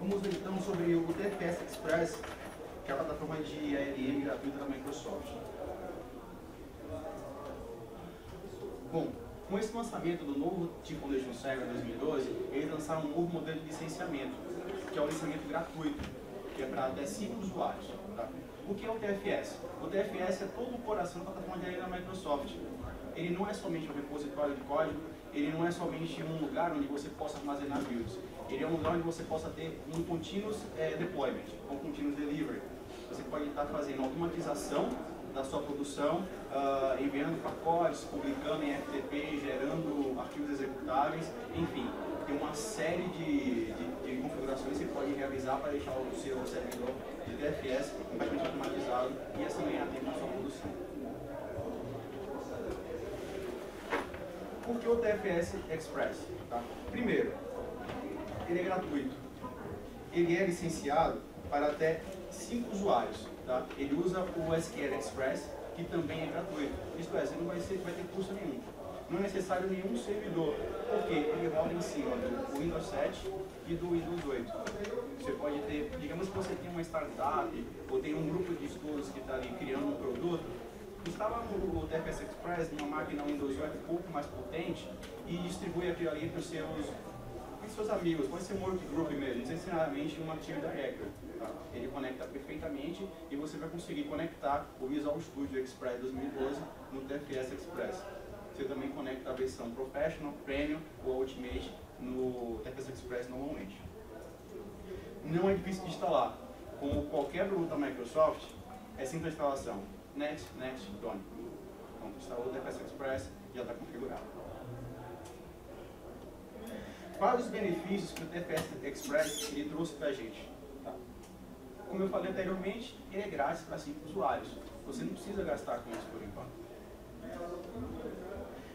Vamos ver então sobre o TFS Express, que é a plataforma de ARM gratuita da Microsoft. Bom, com esse lançamento do novo Team Foundation Server 2012, eles lançaram um novo modelo de licenciamento, que é o licenciamento gratuito, que é para até 5 usuários. Tá? O que é o TFS? O TFS é todo o coração da plataforma de ARM da Microsoft. Ele não é somente um repositório de código, ele não é somente um lugar onde você possa armazenar builds. Ele é um lugar onde você possa ter um continuous deployment, ou continuous delivery. Você pode estar fazendo automatização da sua produção, enviando pacotes, publicando em FTP, gerando arquivos executáveis, enfim, tem uma série de configurações que você pode realizar para deixar o seu servidor de TFS completamente automatizado e assim ganhar tempo na sua produção. Por que o TFS Express? Tá? Primeiro, ele é gratuito. Ele é licenciado para até 5 usuários. Tá? Ele usa o SQL Express, que também é gratuito. Isto é, você não vai ter custo nenhum. Não é necessário nenhum servidor, porque ele roda em cima do Windows 7 e do Windows 8. Você pode ter, digamos que você tem uma startup ou tem um grupo de estudos que está ali criando um produto, instala o TFS Express numa máquina Windows 8 um pouco mais potente e distribui aquilo ali para os seus amigos. Pode ser um workgroup mesmo, não necessariamente um Active Directory. Tá? Ele conecta perfeitamente e você vai conseguir conectar o Visual Studio Express 2012 no TFS Express. Você também conecta a versão Professional, Premium ou Ultimate no TFS Express normalmente. Não é difícil de instalar. Como qualquer produto da Microsoft, é simples a instalação. Next, next, done. Pronto, instalou o TFS Express e já está configurado. Quais os benefícios que o TFS Express ele trouxe para a gente? Tá? Como eu falei anteriormente, ele é grátis para 5 usuários. Você não precisa gastar com isso por enquanto.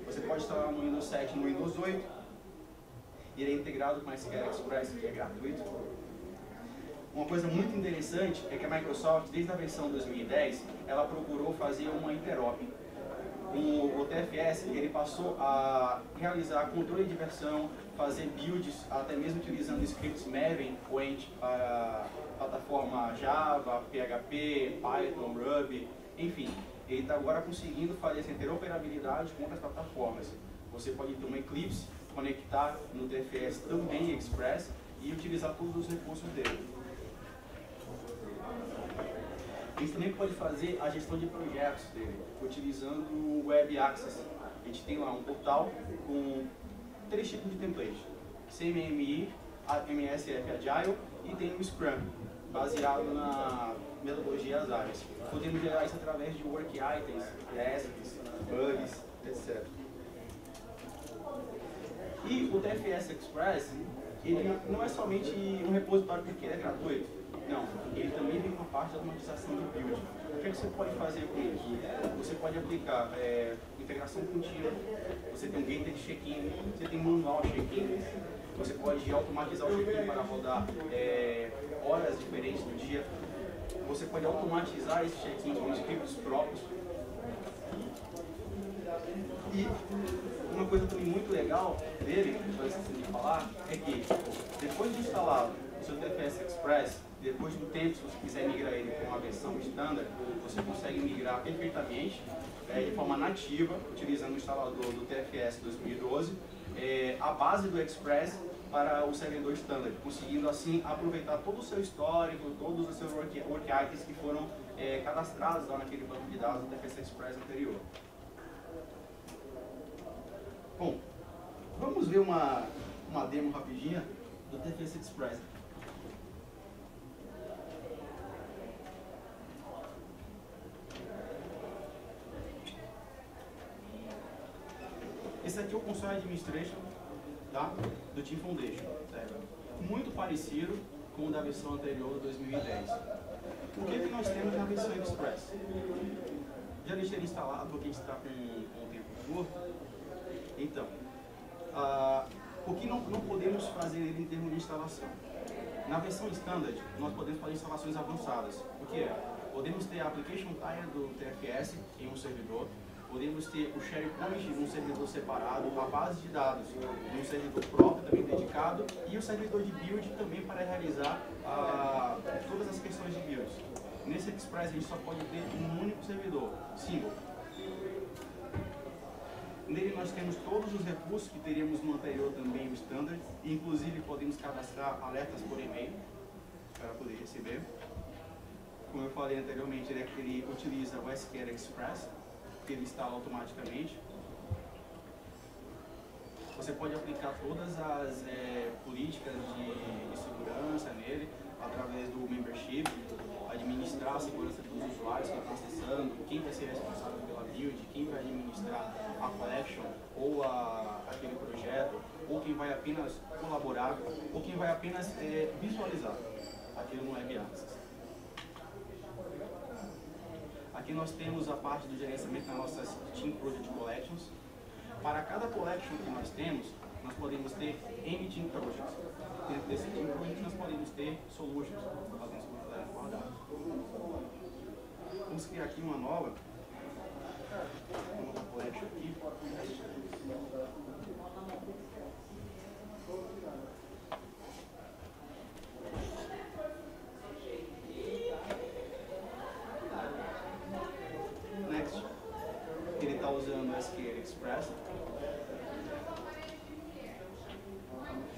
Você pode instalar no Windows 7 e no Windows 8. Ele é integrado com a SQL Express, que é gratuito. Uma coisa muito interessante é que a Microsoft, desde a versão 2010, ela procurou fazer uma interop. O TFS ele passou a realizar controle de versão, fazer builds, até mesmo utilizando scripts Maven, Quent para plataforma Java, PHP, Python, Ruby, enfim. Ele está agora conseguindo fazer essa interoperabilidade com outras plataformas. Você pode ter uma Eclipse, conectar no TFS também Express e utilizar todos os recursos dele. A gente também pode fazer a gestão de projetos dele, utilizando o Web Access. A gente tem lá um portal com 3 tipos de templates: CMMI, MSF Agile e tem o Scrum, baseado na metodologia das áreas. Podemos gerar isso através de work items, tasks, bugs, etc. E o TFS Express, ele não é somente um repositório porque ele é gratuito. Não, ele também tem uma parte de automatização de build. O que você pode fazer com isso? Você pode aplicar integração contínua, você tem um gateway de check-in, você tem manual check-in, você pode automatizar o check-in para rodar horas diferentes do dia, você pode automatizar esse check-in com scripts próprios. E uma coisa também muito legal dele, que eu esqueci de falar, é que depois de instalado o seu TFS Express, depois do tempo, se você quiser migrar ele para uma versão standard, você consegue migrar perfeitamente, de forma nativa, utilizando o instalador do TFS 2012, a base do Express para o servidor standard, conseguindo assim aproveitar todo o seu histórico, todos os seus work items que foram cadastrados lá naquele banco de dados do TFS Express anterior. Bom, vamos ver uma demo rapidinha do TFS Express. Esse aqui é o Console Administration, tá? Do Team Foundation, certo? Muito parecido com o da versão anterior, 2010. O que nós temos na versão Express? Já deixei ele instalado porque a gente está com um tempo curto. Então, o que não podemos fazer ele em termos de instalação? Na versão Standard, nós podemos fazer instalações avançadas. O que é? Podemos ter a Application Tier do TFS em um servidor, Podemos ter o SharePoint num servidor separado, a base de dados num servidor próprio, também dedicado, e o servidor de build também para realizar todas as questões de builds. Nesse Express a gente só pode ter um único servidor, single. Nele nós temos todos os recursos que teríamos no anterior também, o Standard, e inclusive podemos cadastrar alertas por e-mail para poder receber. Como eu falei anteriormente, ele utiliza o SQL Express, que ele instala automaticamente. Você pode aplicar todas as políticas de segurança nele, através do membership, administrar a segurança dos usuários que estão acessando, quem vai ser responsável pela build, quem vai administrar a collection, ou aquele projeto, ou quem vai apenas colaborar, ou quem vai apenas visualizar aquilo no Web Access. Aqui nós temos a parte do gerenciamento das nossas Team Project Collections. Para cada collection que nós temos, nós podemos ter N Team Projects. Dentro desse Team Project nós podemos ter Solutions, fazendo segurança guardada. Vamos criar aqui uma nova collection aqui. Ele está usando o SQL Express.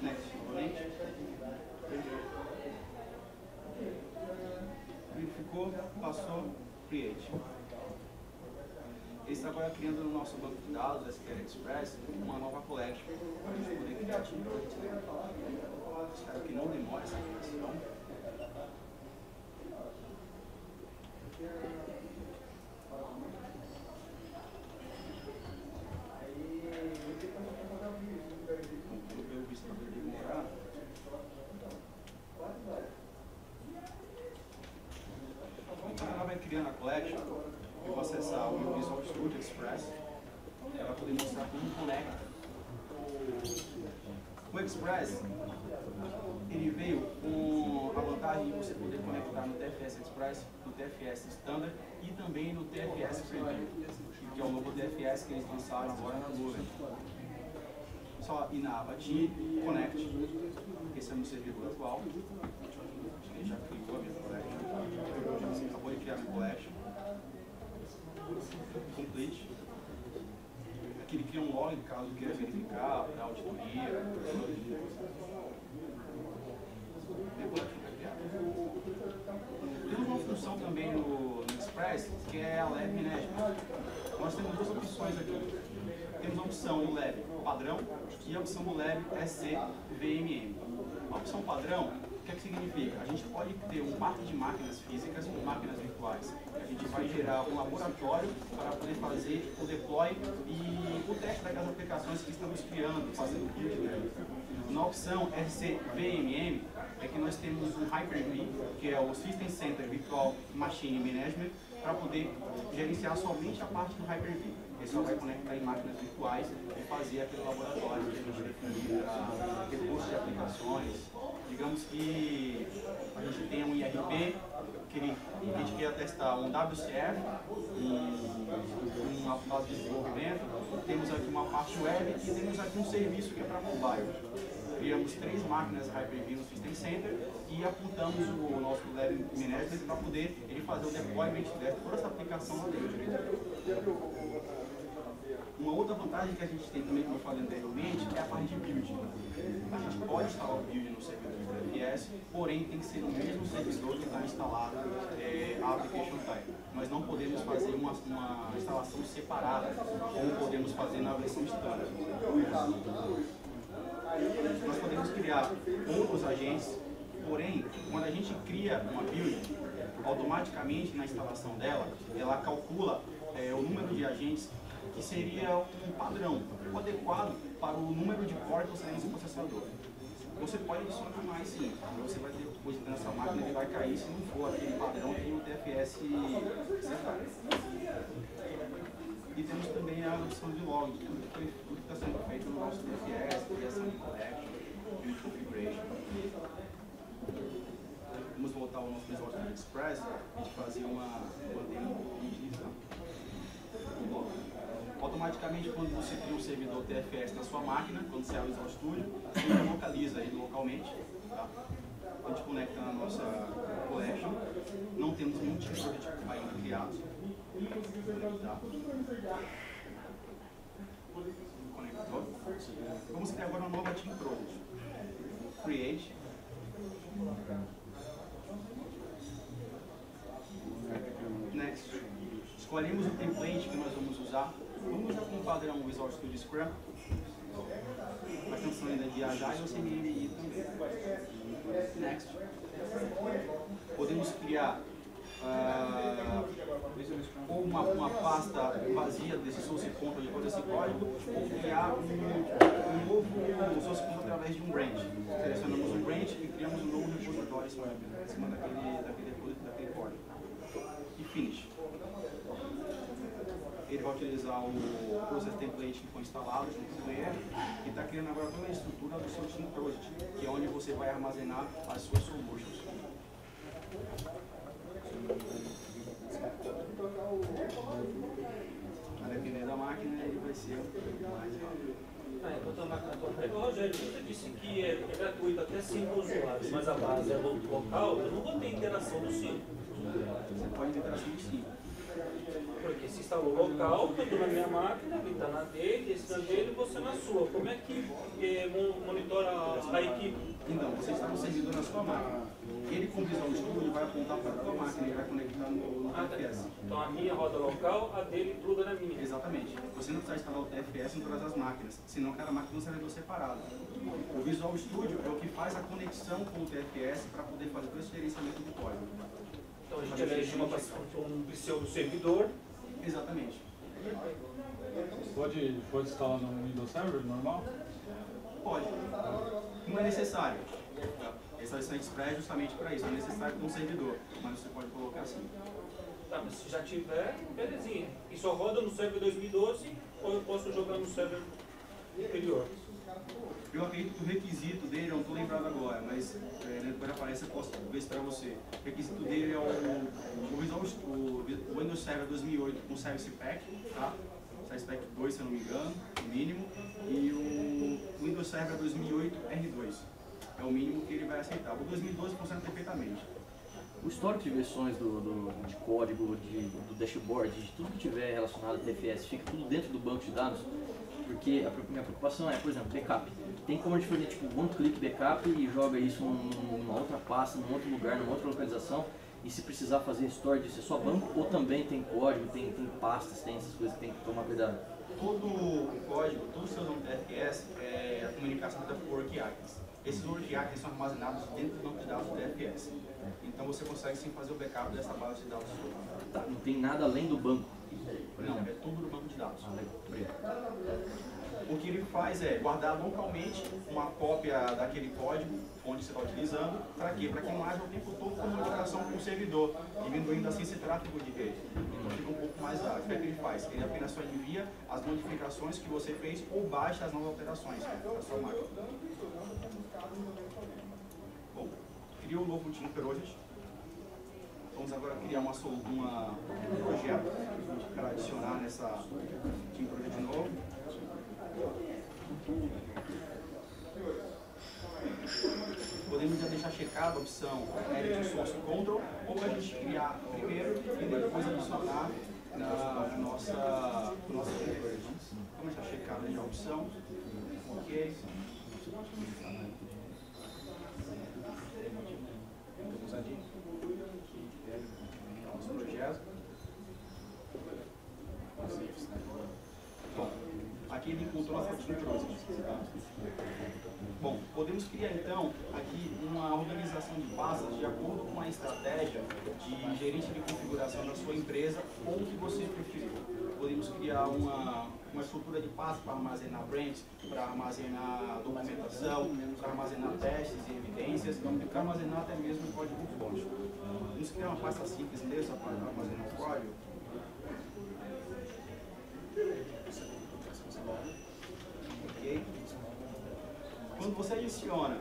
Next, novamente. Verificou, passou, create. Ele está agora criando no nosso banco de dados, SQL Express, uma nova collection para a gente poder criar time. Espero que não demore essa criação. Enquanto ela vai criando a collection, eu vou acessar o meu Visual Studio Express para poder mostrar como conecta. O Express, ele veio com a vantagem de você poder conectar no TFS Express, no TFS Standard e também no TFS Preview, que é o novo TFS que eles lançaram agora na nuvem. Só ir na aba de Connect, esse é o meu servidor atual. Ele já criou a minha collection, acabou de criar a minha collection. Complete. Aqui ele cria um log caso queira verificar, para auditoria. Temos uma função também no Express que é a Lab Management. Nós temos duas opções aqui. Temos a opção do Lab padrão e a opção do Lab SC-VMM. A opção padrão, o que significa? A gente pode ter um parque de máquinas físicas ou máquinas virtuais. A gente vai gerar um laboratório para poder fazer o deploy e o teste daquelas aplicações que estamos criando, fazendo build dela. Na opção SC-VMM é que nós temos um Hyper-V, que é o System Center Virtual Machine Management, para poder gerenciar somente a parte do Hyper-V. Ele só vai conectar em máquinas virtuais e fazer aquele laboratório que a gente definiu para recursos de aplicações. Digamos que a gente tem um IRP, que a gente quer testar um WCF, uma fase de desenvolvimento, temos aqui uma parte web e temos aqui um serviço que é para mobile. Criamos 3 máquinas Hyper-V no System Center e apontamos o nosso Lab Management para poder ele fazer o deployment de toda essa aplicação lá dentro. Uma outra vantagem que a gente tem também, como eu falei anteriormente, é a parte de build. A gente pode instalar o build no servidor do TFS, porém tem que ser no mesmo servidor que está instalado a application type. Nós não podemos fazer uma instalação separada, como podemos fazer na versão standard. Nós podemos criar outros agentes, porém, quando a gente cria uma build, automaticamente na instalação dela, ela calcula o número de agentes que seria um padrão, adequado para o número de core que você tem no seu processador. Você pode adicionar mais sim, você vai ter coisa nessa máquina que vai cair se não for aquele padrão que o TFS setado. E temos também a opção de log, tudo que está sendo feito no nosso TFS, criação de collection, build configuration. Vamos voltar ao nosso Visual Studio Express e fazer uma demo de utilização. você cria um servidor TFS na sua máquina, quando você abre o Visual Studio, você localiza ele localmente. Tá? A gente conecta na nossa collection. Não temos nenhum tipo de projeto ainda criado. Tá? Conector. Vamos criar agora uma nova Team Project. Create. Next. Escolhemos o template que nós vamos usar. Vamos usar como padrão o Visual Studio Scrum. A função ainda de Agile ou CMMI também. Next. Podemos criar ou uma pasta vazia desse source control de todo esse código, ou criar um novo source control através de um branch. Selecionamos um branch e criamos um novo repositório em cima daquele código. E finish. Ele vai utilizar o process template que foi instalado junto com ele e está criando agora toda a estrutura do seu Team Project, que é onde você vai armazenar as suas solutions. A depender da máquina, ele vai ser mais rápido. Enquanto a máquina está carregando, Rogério, você disse que é gratuito até 5 usuários, mas a base é local, eu não vou ter interação do 5. Você pode ter interação do 5. Porque se instalou local, eu estou na minha máquina, ele está na dele, esse na dele e você na sua. Como é que monitora a equipe? Então, você está no servidor na sua máquina. Ele com o Visual Studio vai apontar para a sua máquina e vai conectar no TFS. Então a minha roda local, a dele pluga na minha. Exatamente. Você não precisa instalar o TFS em todas as máquinas, senão cada máquina é um servidor separado. O Visual Studio é o que faz a conexão com o TFS para poder fazer todo esse gerenciamento do código. Então a gente elege um pseudo-servidor. Exatamente. Pode instalar no Windows Server normal? Pode. Não é necessário. Essa versão Express é justamente para isso. Não é necessário ter um servidor, mas você pode colocar assim. Tá, mas se já tiver, belezinha. E só roda no server 2012 ou eu posso jogar no server anterior? Eu acredito que o requisito dele, eu não estou lembrado agora, mas depois aparece, eu posso ver isso para você. O requisito dele é o Windows Server 2008 com Service Pack, tá? Service Pack 2, se eu não me engano, o mínimo, e o Windows Server 2008 R2. É o mínimo que ele vai aceitar. O 2012 funciona perfeitamente. O histórico de versões de código, do dashboard, de tudo que tiver relacionado a TFS, fica tudo dentro do banco de dados? Porque a minha preocupação é, por exemplo, backup. Tem como a gente fazer tipo one-click backup e joga isso numa outra pasta, num outro lugar, numa outra localização, e se precisar fazer restore disso é só banco, ou também tem código, tem pastas, tem essas coisas que tem que tomar cuidado? Todo o código, todo o seu TFS é a comunicação da work items. Esses work items são armazenados dentro do banco de dados do TFS. Então você consegue sim fazer o backup dessa base de dados. Tá, não tem nada além do banco? Não, é tudo do banco de dados. Obrigado. O que ele faz é guardar localmente uma cópia daquele código onde você está utilizando. Para quê? Para que não haja o tempo todo comunicação com o servidor, diminuindo assim esse tráfego de rede. Então fica um pouco mais ágil. O que ele faz? Ele apenas só envia as modificações que você fez ou baixa as novas alterações da sua máquina. Bom, criou um novo Team Project. Vamos agora criar um projeto para adicionar nessa Team Project novo. Podemos já deixar checada a opção Edit Source Control ou a gente criar primeiro e depois adicionar na nossa conversion. Vamos deixar checada a opção. Ok. Vamos ali. Nosso projeto. Bom, aqui ele encontrou a Team Project. Tá? Bom, podemos criar então aqui uma organização de pastas de acordo com a estratégia de gerente de configuração da sua empresa ou o que você preferir. Podemos criar uma estrutura de pastas para armazenar branches, para armazenar documentação, para armazenar testes e evidências, e para armazenar até mesmo código-fonte. Vamos criar uma pasta simples mesmo para armazenar o código. Ok? Quando você adiciona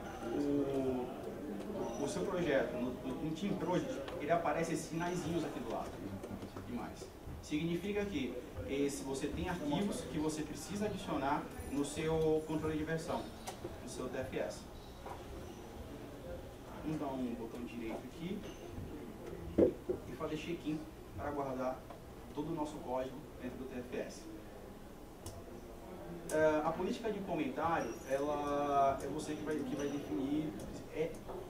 o seu projeto no Team Project, ele aparece esses sinaizinhos aqui do lado. E mais. Significa que se você tem arquivos que você precisa adicionar no seu controle de versão, no seu TFS. Vamos dar um botão direito aqui e fazer check-in para guardar todo o nosso código dentro do TFS. A política de comentário, ela é você que vai definir.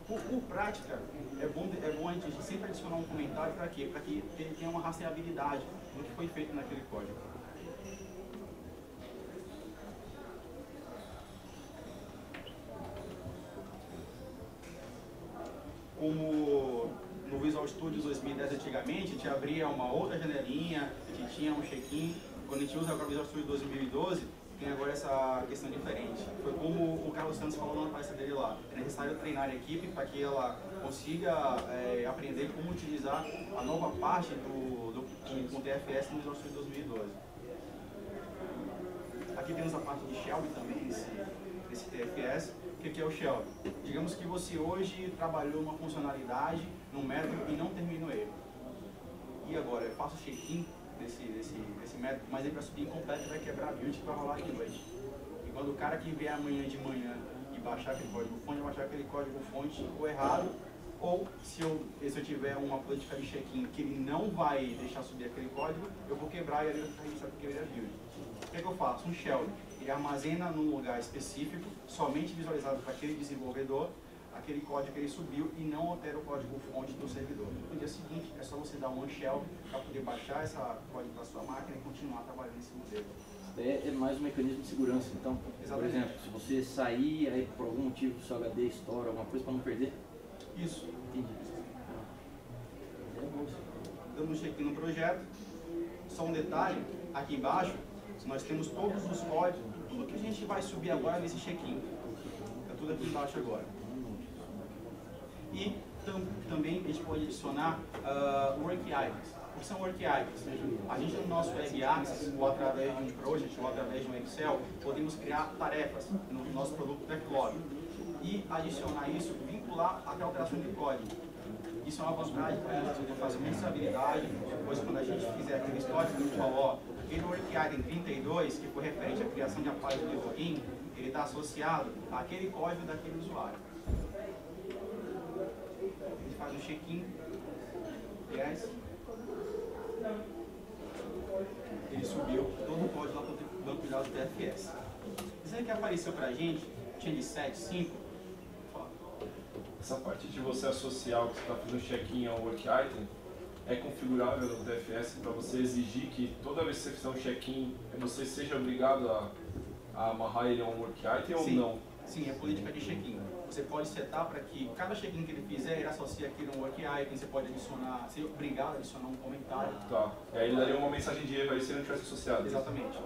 Por prática, é bom a gente sempre adicionar um comentário para quê? Para que ele tenha uma rastreabilidade do que foi feito naquele código. Como no Visual Studio 2010 antigamente, a gente abria uma outra janelinha, a gente tinha um check-in. Quando a gente usa o Visual Studio 2012, tem agora essa questão diferente. Foi como o Carlos Santos falou na palestra dele lá. É necessário treinar a equipe para que ela consiga aprender como utilizar a nova parte com TFS no Visual Studio 2012. Aqui temos a parte de Shelby também, nesse TFS. O que é o Shelby? Digamos que você hoje trabalhou uma funcionalidade, num método e não terminou ele. E agora, eu faço check-in desse método, mas ele vai subir incompleto e vai quebrar a build que vai rolar de noite. E quando o cara que vier amanhã de manhã e baixar aquele código-fonte, vai achar aquele código-fonte ou errado, ou se eu tiver uma política de check-in que ele não vai deixar subir aquele código, eu vou quebrar e ele vai ficar registrado porque ele é build. O que é que eu faço? Um shell. Ele armazena num lugar específico, somente visualizado para aquele desenvolvedor, aquele código que ele subiu e não altera o código-fonte do servidor. No dia seguinte, é só você dar um shell para poder baixar esse código para sua máquina e continuar trabalhando nesse modelo. É mais um mecanismo de segurança, então. Exatamente. Por exemplo, se você sair, aí por algum motivo o seu HD estoura, alguma coisa para não perder. Isso. Entendi. Dando um check-in no projeto. Só um detalhe, aqui embaixo, nós temos todos os códigos, tudo que a gente vai subir agora nesse check-in. Está tudo aqui embaixo agora. E também a gente pode adicionar work items. O que são work items? A gente no nosso Web Access, ou através de um project, ou através de um Excel, podemos criar tarefas no nosso produto backlog. E adicionar isso, vincular até a alteração de código. Isso é uma vantagem para a gente poder fazer uma estabilidade. Depois, quando a gente fizer aquele código, a gente fala, ó, aquele work item 32, que foi referente à criação de página de login, ele está associado àquele código daquele usuário. A gente faz um check-in. Yes. Ele subiu todo o código lá para o banco de dados do TFS. Dizendo que apareceu para a gente, change set 5. Essa parte de você associar o que você está fazendo check-in ao work item é configurável no TFS para você exigir que toda vez que você fizer um check-in você seja obrigado a amarrar ele a um work item ou não? Sim, é política de check-in. Você pode setar para que cada check-in que ele fizer, ele associe aquilo a um work item, você pode adicionar, ser obrigado a adicionar um comentário. Tá, e aí ele daria uma mensagem de erro aí se ele não tivesse associado. Exatamente.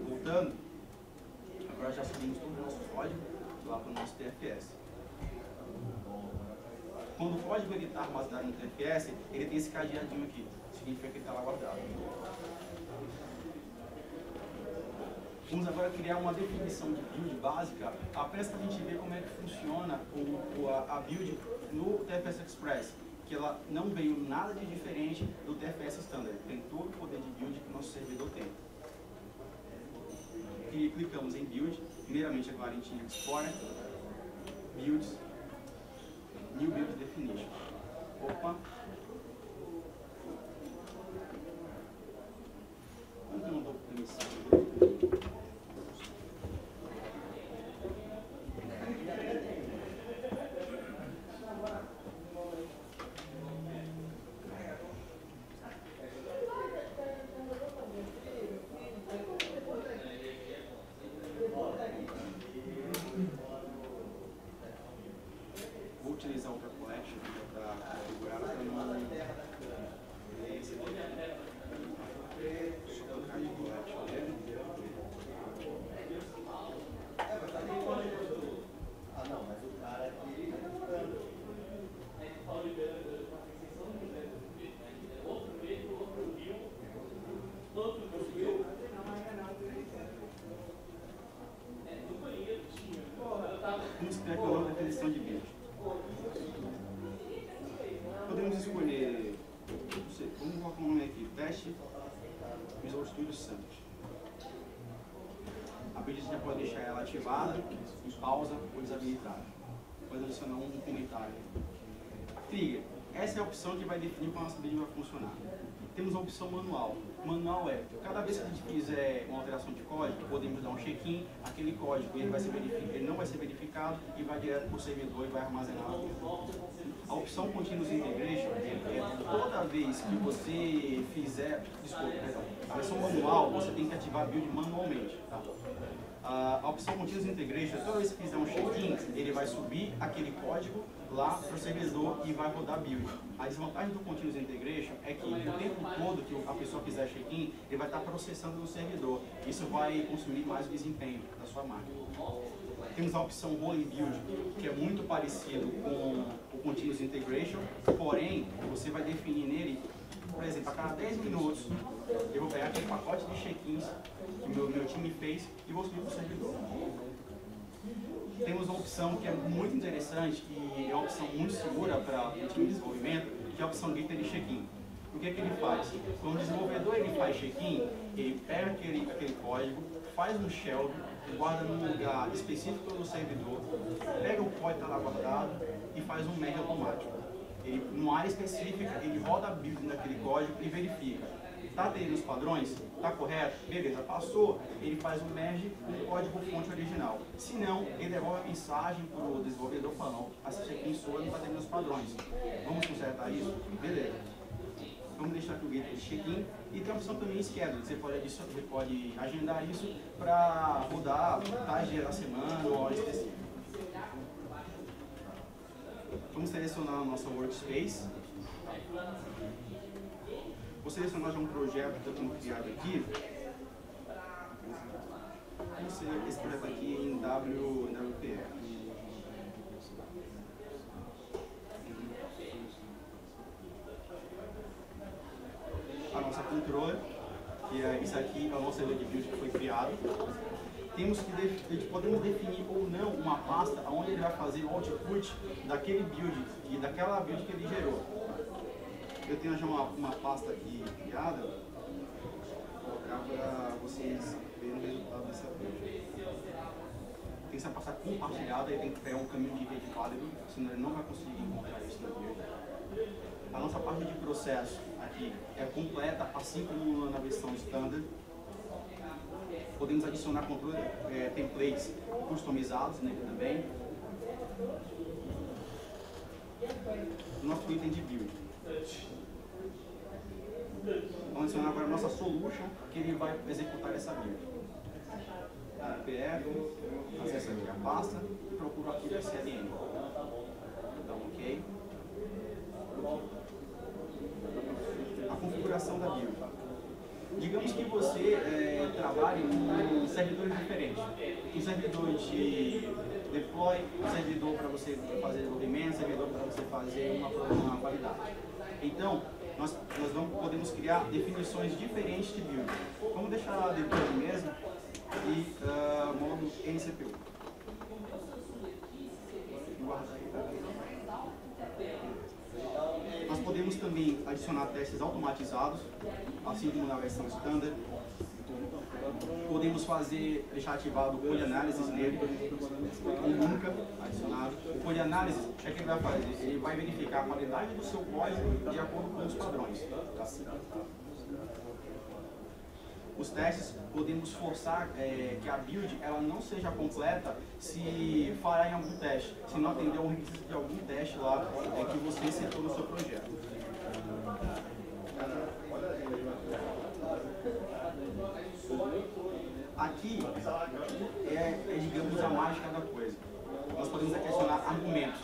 Voltando, agora já subimos todo o nosso código lá para o nosso TFS. Quando o código está armazenado no TFS, ele tem esse cadeadinho aqui, significa que ele está lá guardado. Vamos agora criar uma definição de build básica, apenas para a gente ver como é que funciona a build no TFS Express, que ela não veio nada de diferente do TFS Standard, tem todo o poder de build que o nosso servidor tem. E clicamos em build, primeiramente agora a gente explora, builds, new build definition. Opa! Como que eu não estou permissão? Vou utilizar outra collection para configurar para não só colocar de collection dele. Vamos criar aqui uma nova definição de build. Podemos escolher, não sei, vamos colocar um nome aqui, teste Visual Studio Summit. A build você já pode deixar ela ativada, em pausa ou desabilitada. Pode adicionar um comentário. Trigger. Essa é a opção que vai definir como a nossa build vai funcionar. Temos a opção manual. Manual é, cada vez que a gente fizer uma alteração de código, podemos dar um check-in, aquele código ele não vai ser verificado e vai direto para o servidor e vai armazenar. A opção Continuous Integration é toda vez que você fizer, a versão manual, você tem que ativar a build manualmente. Tá? A opção Continuous Integration, toda vez que fizer um check-in, ele vai subir aquele código lá para o servidor e vai rodar a build. A desvantagem do Continuous Integration é que o tempo todo que a pessoa fizer check-in, ele vai estar processando no servidor. Isso vai consumir mais o desempenho da sua máquina. Temos a opção Rolling Build, que é muito parecido com o Continuous Integration, porém, você vai definir nele, por exemplo, a cada 10 minutos, eu vou pegar aquele pacote de check-ins que o meu time fez e vou subir para o servidor. Temos uma opção que é muito interessante e é uma opção muito segura para o time de desenvolvimento, que é a opção Getter de check-in. O que é que ele faz? Quando o desenvolvedor ele faz check-in, ele pega aquele código, faz um shelf, guarda num lugar específico do servidor, pega o código que está lá guardado e faz um merge automático. Ele, numa área específica, ele roda a build naquele código e verifica. Está atendendo os padrões? Está correto? Beleza, passou. Ele faz um merge com o código fonte original. Se não, ele devolve a mensagem para o desenvolvedor falando: essa check-in sua não está atendendo os padrões. Vamos consertar isso? Beleza. Vamos deixar aqui o Getter de check-in. E tem a opção também schedule. Você pode agendar isso para rodar tais dias da semana ou hora específica. Vamos selecionar a nossa workspace. Vou selecionar já um projeto que eu tenho criado aqui. Esse projeto aqui é em WPF. A nossa controller, que é isso aqui, é o nosso servidor de build que foi criado. Podemos definir ou não uma pasta onde ele vai fazer o output daquele build e daquela build que ele gerou. Eu tenho já uma pasta aqui criada, vou colocar para vocês verem o resultado dessa build. Tem essa pasta compartilhada, ele tem que pegar um caminho de rede válido, senão ele não vai conseguir encontrar isso na build. A nossa parte de processo aqui é completa, assim como na versão standard. Podemos adicionar templates customizados nele também. Nosso item de build. Vamos adicionar agora a nossa solution, que ele vai executar essa build. PF, acessa aqui a pasta e procura aqui o CLN. Dá um OK. A configuração da build. Digamos que você trabalhe com servidores diferentes. Um servidor de deploy, um servidor para você fazer desenvolvimento, um servidor para você fazer uma qualidade. Então, nós podemos criar definições diferentes de build. Vamos deixar deploy mesmo e modo NCPU. Guarda aí, tá? Nós podemos também adicionar testes automatizados, assim como na versão standard. Podemos deixar ativado o Code Analysis nele, ou nunca adicionado. O Code Analysis, o que ele vai fazer? Ele vai verificar a qualidade do seu código de acordo com os padrões. Os testes, podemos forçar que a build ela não seja completa se falhar em algum teste, se não atender um requisito de algum teste lá que você citou no seu projeto. Aqui digamos, a mágica da coisa. Nós podemos adicionar argumentos,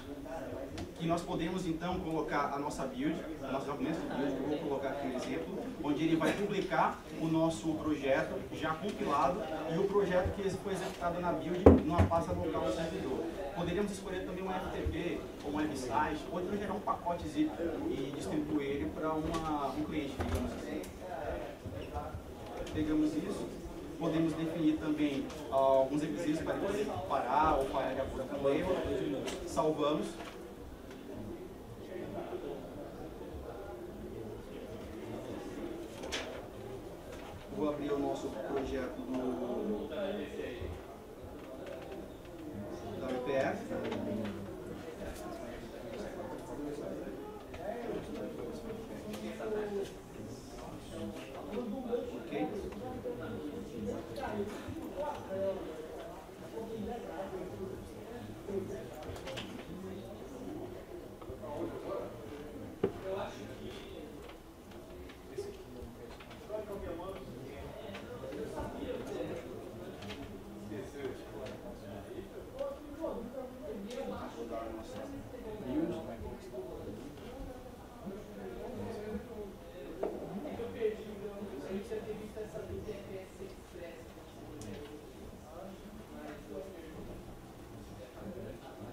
que nós podemos então colocar a nossa build, nossos argumentos de build, que eu vou colocar aqui um exemplo, onde ele vai publicar o nosso projeto já compilado e o projeto que foi executado na build numa pasta local no servidor. Poderíamos escolher também um FTP ou um website, ou então gerar um pacote zip e distribuir ele para um cliente, digamos assim. Pegamos isso. Podemos definir também alguns requisitos para ele poder parar ou falhar de acordo com o erro. Salvamos. vou abrir o nosso projeto da WPF. Ok?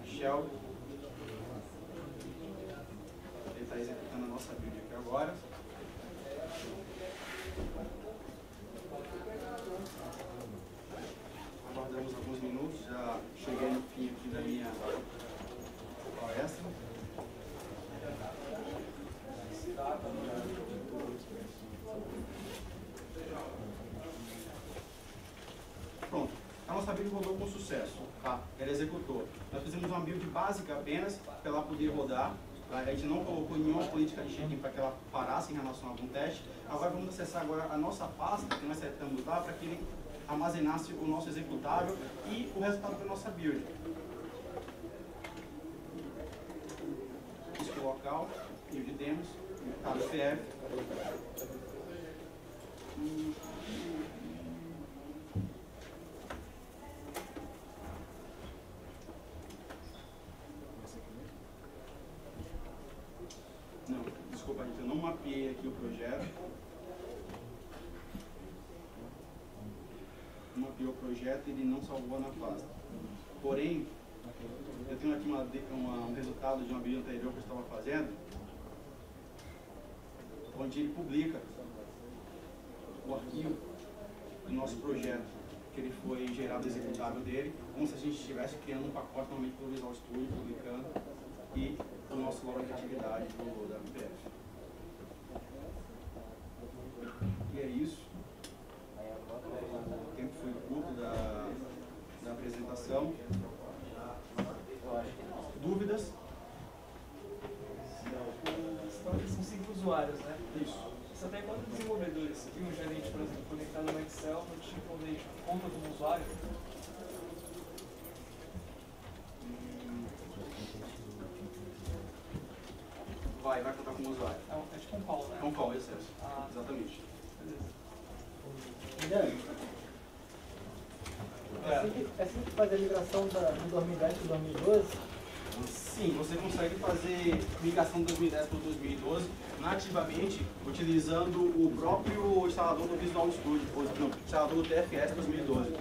Shell. Ele está executando a nossa build aqui agora. Aguardamos alguns minutos, já cheguei no fim aqui da minha palestra. Pronto, a nossa build rodou com sucesso, tá? Ela executou. Nós fizemos uma build básica apenas para ela poder rodar. Tá? A gente não colocou nenhuma política de check-in para que ela parasse em relação a algum teste. Agora vamos acessar agora a nossa pasta que nós setamos lá para que ele armazenasse o nosso executável e o resultado da nossa build. Disco local, build demos, WPF. Não, desculpa, gente, eu não mapeei aqui o projeto. Mapeou o projeto e ele não salvou na pasta. Porém, eu tenho aqui um resultado de uma build anterior que eu estava fazendo, onde ele publica o arquivo do nosso projeto, que ele foi gerado executável dele, como se a gente estivesse criando um pacote normalmente para o Visual Studio, publicando, e o nosso log de atividade da WPF. E é isso. O tempo foi curto da apresentação. Dúvidas? São 5 usuários, né? Isso. Você tem quantos desenvolvedores que um gerente, por exemplo, conectado no Excel, no Team Foundation, conta como usuário? Vai contar como usuário. É tipo um call, né? É um call, isso. Ah, Exatamente. beleza. É simples fazer a migração do 2010 para 2012? Sim, você consegue fazer migração de 2010 para 2012 nativamente utilizando o próprio instalador do Visual Studio, não, instalador do TFS 2012.